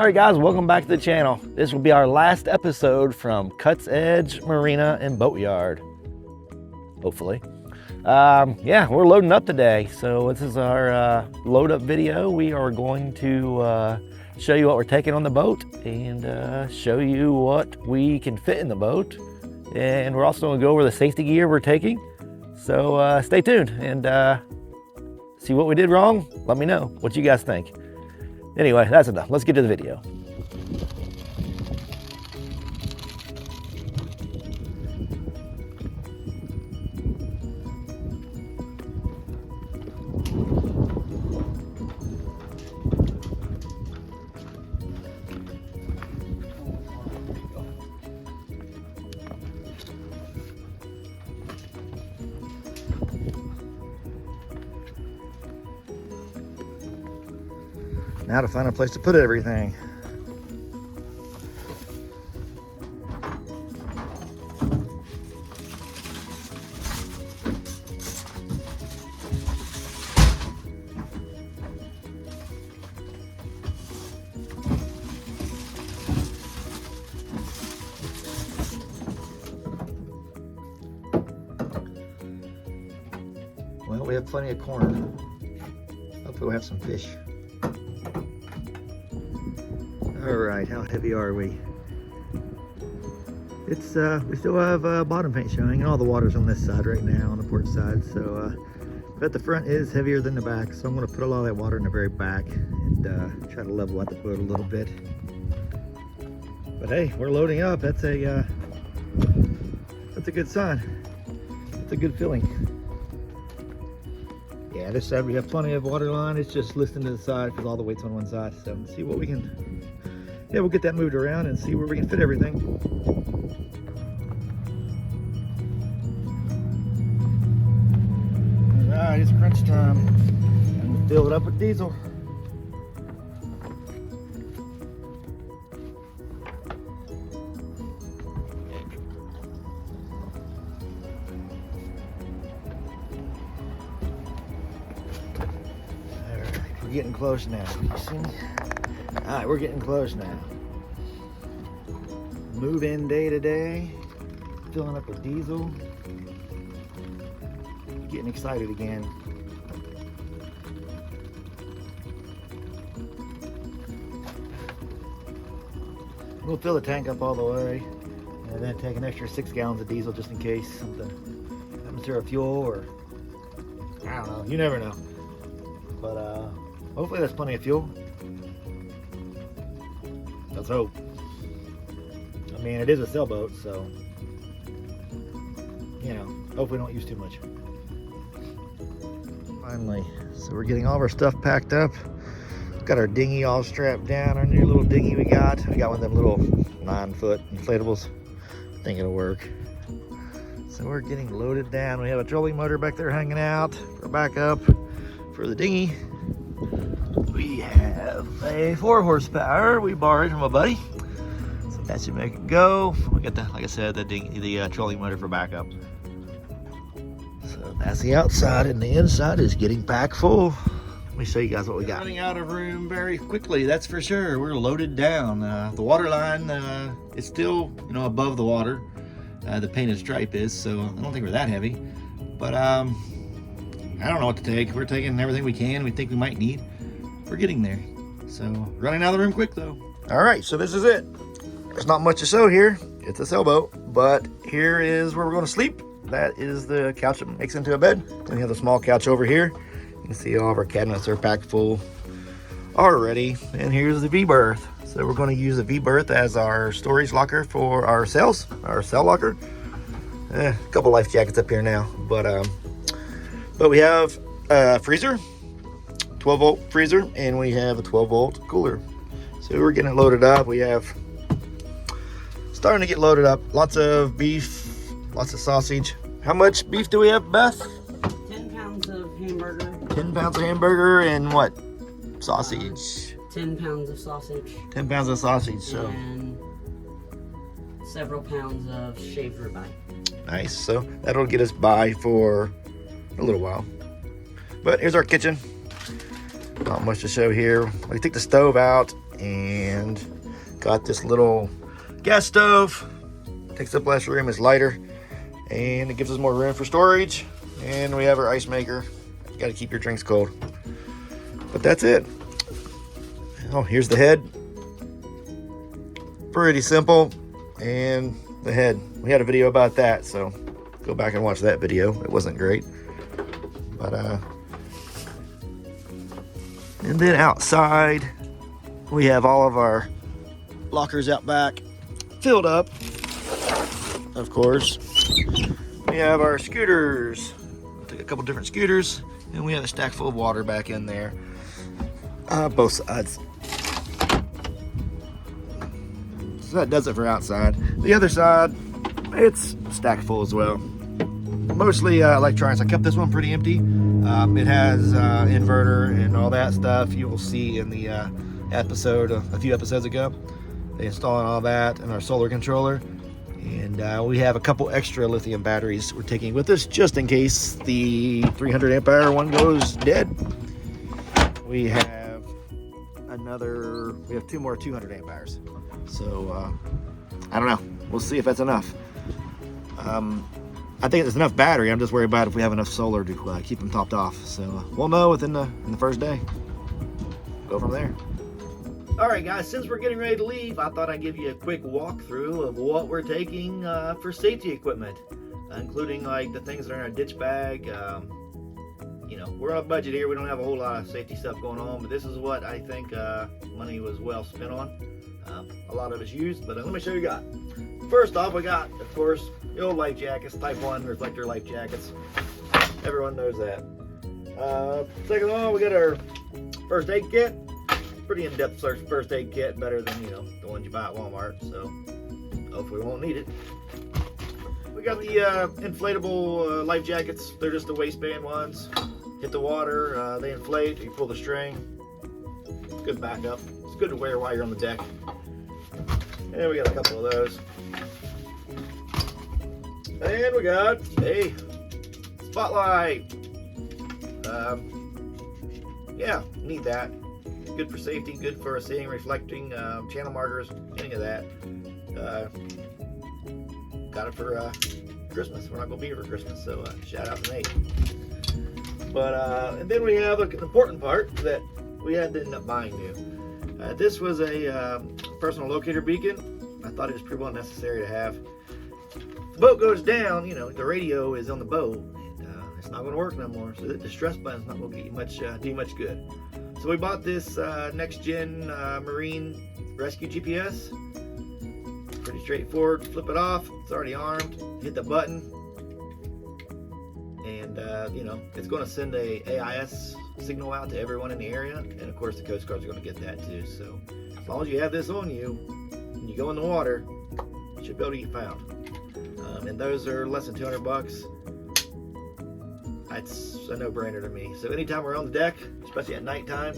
Alright guys, welcome back to the channel. This will be our last episode from Cut's Edge Marina and Boatyard. Hopefully. Yeah, we're loading up today. So this is our load up video. We are going to show you what we're taking on the boat and show you what we can fit in the boat. And we're also going to go over the safety gear we're taking. So stay tuned and see what we did wrong. Let me know what you guys think. Anyway, that's enough. Let's get to the video. Now to find a place to put everything. Well, we have plenty of corn. Hopefully we'll have some fish. All right, how heavy are we? It's we still have bottom paint showing, and all the water's on this side right now, on the port side. So, but the front is heavier than the back, so I'm going to put a lot of that water in the very back and try to level out the boat a little bit. But hey, we're loading up. That's a good sign. That's a good feeling. Yeah, this side we have plenty of water line. It's just listing to the side because all the weight's on one side. So let's see what we can. Yeah, we'll get that moved around and see where we can fit everything. All right, it's crunch time. I'm gonna fill it up with diesel. All right, we're getting close now. You see me? All right, we're getting close now. Move in day to day, filling up with diesel. Getting excited again. We'll fill the tank up all the way and then take an extra 6 gallons of diesel just in case something happens to our fuel, or I don't know, you never know. But hopefully that's plenty of fuel. Let's hope. I mean, it is a sailboat, so, you know, hope we don't use too much. Finally, so we're getting all of our stuff packed up. Got our dinghy all strapped down, our new little dinghy we got. We got one of them little 9-foot inflatables. I think it'll work. So we're getting loaded down. We have a trolling motor back there hanging out for backup for the dinghy. We have a 4 horsepower we borrowed from a buddy, so that should make it go. We got the, like I said, the trolling motor for backup. So that's the outside, and the inside is getting packed full. Let me show you guys what we got. Running out of room very quickly, that's for sure. We're loaded down. The water line is still, you know, above the water. The painted stripe is, so I don't think we're that heavy. But I don't know what to take. We're taking everything we can. We think we might need. We're getting there. So running out of the room quick though. All right, so this is it. There's not much to show here. It's a sailboat, but here is where we're going to sleep. That is the couch that makes into a bed. Then we have the small couch over here. You can see all of our cabinets are packed full already. And here's the V-berth. So we're going to use the V-berth as our storage locker for our sails, our sail locker. A couple life jackets up here now, but we have a freezer, 12-volt freezer, and we have a 12-volt cooler. So we're getting it loaded up. We have starting to get loaded up. Lots of beef, lots of sausage. How much beef do we have, Beth? 10 pounds of hamburger. 10 pounds of hamburger and what? Sausage. 10 pounds of sausage. 10 pounds of sausage, so. And several pounds of shaved ribeye. Nice, so that'll get us by for a little while. But here's our kitchen. Not much to show here. We took the stove out and got this little gas stove. Takes up less room, is lighter, and it gives us more room for storage. And we have our ice maker. You got to keep your drinks cold. But that's it. Oh, here's the head. Pretty simple. And the head. We had a video about that, so go back and watch that video. It wasn't great. But and then outside we have all of our lockers out back filled up. Of course, we have our scooters. Took a couple different scooters, and we have a stack full of water back in there. Both sides. So that does it for outside. The other side, it's stacked full as well. Mostly electronics. I kept this one pretty empty. It has inverter and all that stuff. You will see in the episode a few episodes ago. They installed all that and our solar controller. And we have a couple extra lithium batteries we're taking with us just in case the 300 amp hour one goes dead. We have two more 200 amp hours. So I don't know. We'll see if that's enough. I think it's enough battery. I'm just worried about if we have enough solar to keep them topped off. So we'll know in the first day. Go from there. All right, guys, since we're getting ready to leave, I thought I'd give you a quick walkthrough of what we're taking for safety equipment, including like the things that are in our ditch bag. You know, we're on a budget here. We don't have a whole lot of safety stuff going on, but this is what I think money was well spent on. A lot of it's used, but let me show you what we got. First off, we got, of course, the old life jackets, Type 1 reflector life jackets. Everyone knows that. Second of all, we got our first aid kit. Pretty in-depth first aid kit, better than, you know, the ones you buy at Walmart, so hopefully we won't need it. We got the inflatable life jackets. They're just the waistband ones. Hit the water, they inflate, you pull the string. Good backup. It's good to wear while you're on the deck. And we got a couple of those. And we got a spotlight. Yeah, need that. Good for safety, good for seeing, reflecting, channel markers, any of that. Got it for Christmas. We're not going to be here for Christmas, so shout out to Nate. But, and then we have an important part that we had to end up buying new. This was a personal locator beacon. I thought it was pretty well necessary to have. If the boat goes down, you know, the radio is on the boat. And, it's not going to work no more, so the distress button's not going to get you much, do much good. So we bought this next-gen marine rescue GPS. Pretty straightforward. Flip it off. It's already armed. Hit the button, and you know, it's going to send a AIS signal out to everyone in the area. And of course, the Coast Guard's going to get that too. So as long as you have this on you, when you go in the water, you should be able to get found. And those are less than $200. It's a no-brainer to me. So anytime we're on the deck, especially at nighttime,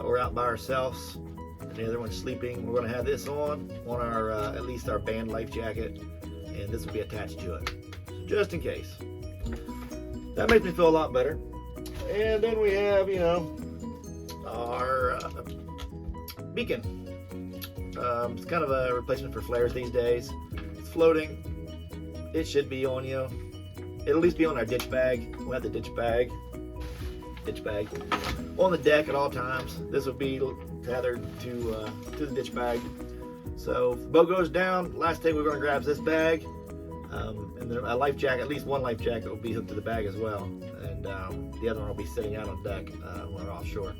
or out by ourselves, and the other one's sleeping, we're going to have this on our at least our band life jacket, and this will be attached to it, so just in case. That makes me feel a lot better. And then we have, you know, our beacon. It's kind of a replacement for flares these days. It's floating. It should be on you. It'll at least be on our ditch bag. We'll have the ditch bag on the deck at all times. This will be tethered to the ditch bag. So if the boat goes down, last thing we're going to grab is this bag, and then a life jacket. At least one life jacket will be hooked to the bag as well, and the other one will be sitting out on deck when we're offshore.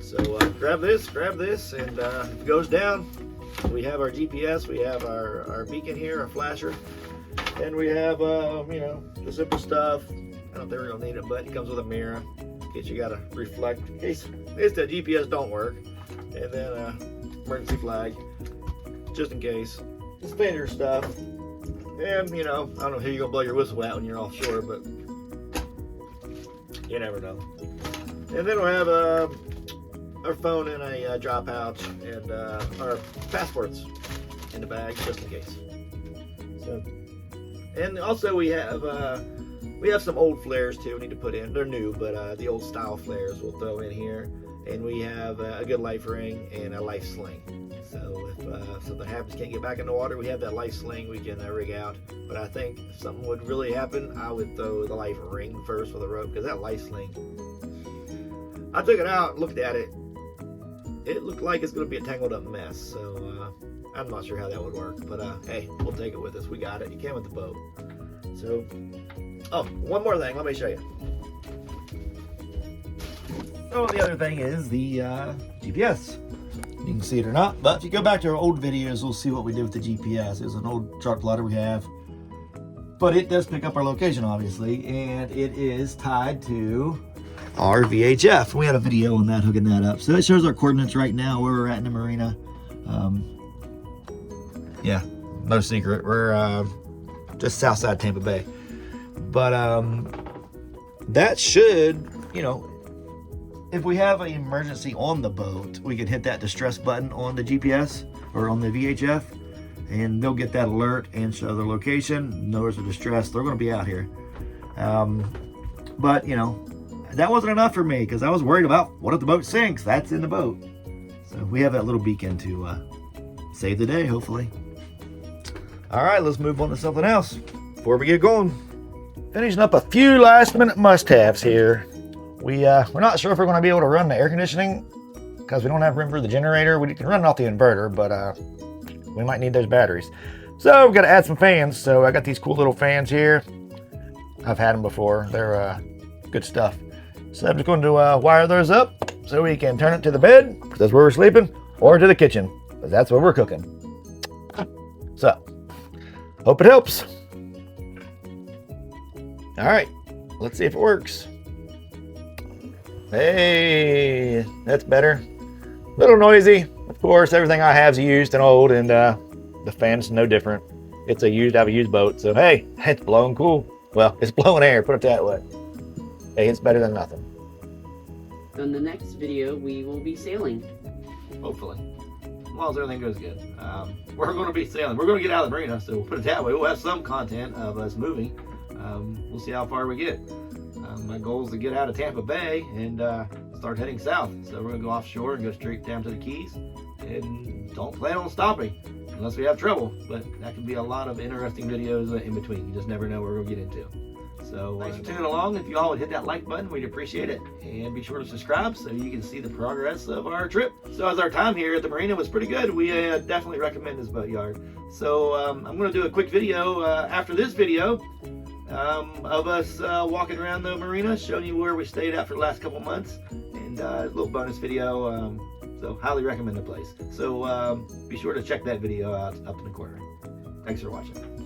So grab this, and if it goes down, we have our GPS, we have our beacon here, our flasher. And we have, you know, the simple stuff. I don't think we're going to need it, but it comes with a mirror in case you got to reflect. In case the GPS don't work. And then emergency flag, just in case. Standard stuff. And, you know, I don't know who you're going to blow your whistle at when you're offshore, but you never know. And then we'll have our phone in a drop pouch and our passports in the bag, just in case. So. And also we have some old flares too we need to put in. They're new, but the old style flares we'll throw in here. and we have a good life ring and a life sling. So if something happens, can't get back in the water, we have that life sling we can rig out. But I think if something would really happen, I would throw the life ring first with a rope, because that life sling, I took it out, looked at it. It looked like it's going to be a tangled up mess. So I'm not sure how that would work. But hey, we'll take it with us. We got it. You came with the boat. So, oh, one more thing. Let me show you. Oh, the other thing is the GPS. You can see it or not, but if you go back to our old videos, we'll see what we did with the GPS. It was an old chart plotter we have, but it does pick up our location, obviously, and it is tied to our VHF. We had a video on that, hooking that up. So it shows our coordinates right now, where we're at in the marina. Yeah, no secret. We're just south side Tampa Bay. But that should, you know, if we have an emergency on the boat, we can hit that distress button on the GPS or on the VHF, and they'll get that alert and show their location. Notice of distress, they're going to be out here. But, you know, that wasn't enough for me, because I was worried about what if the boat sinks. That's in the boat. So we have that little beacon to save the day, hopefully. All right, let's move on to something else before we get going. Finishing up a few last minute must-haves here. We're not sure if we're going to be able to run the air conditioning because we don't have room for the generator. We can run it off the inverter, but we might need those batteries. So we've got to add some fans. So I got these cool little fans here. I've had them before. They're good stuff. So I'm just going to wire those up so we can turn it to the bed, because that's where we're sleeping, or to the kitchen, because that's where we're cooking. So, hope it helps. All right, let's see if it works. Hey, that's better. A little noisy. Of course, everything I have is used and old, and the fan's no different. It's a used boat, so hey, it's blowing cool. Well, it's blowing air, put it that way. Hey, it's better than nothing. In the next video, we will be sailing. Hopefully. As long as everything goes good. We're going to be sailing. We're going to get out of the marina, so we'll put it that way. We'll have some content of us moving. We'll see how far we get. My goal is to get out of Tampa Bay and start heading south. So we're going to go offshore and go straight down to the Keys. And don't plan on stopping unless we have trouble. But that could be a lot of interesting videos in between. You just never know what we're going to get into. So thanks for tuning along. If you all would hit that like button, we'd appreciate it. And be sure to subscribe so you can see the progress of our trip. So as our time here at the marina was pretty good, we definitely recommend this boatyard. So I'm going to do a quick video after this video of us walking around the marina, showing you where we stayed at for the last couple months, and a little bonus video. So highly recommend the place. So be sure to check that video out up in the corner. Thanks for watching.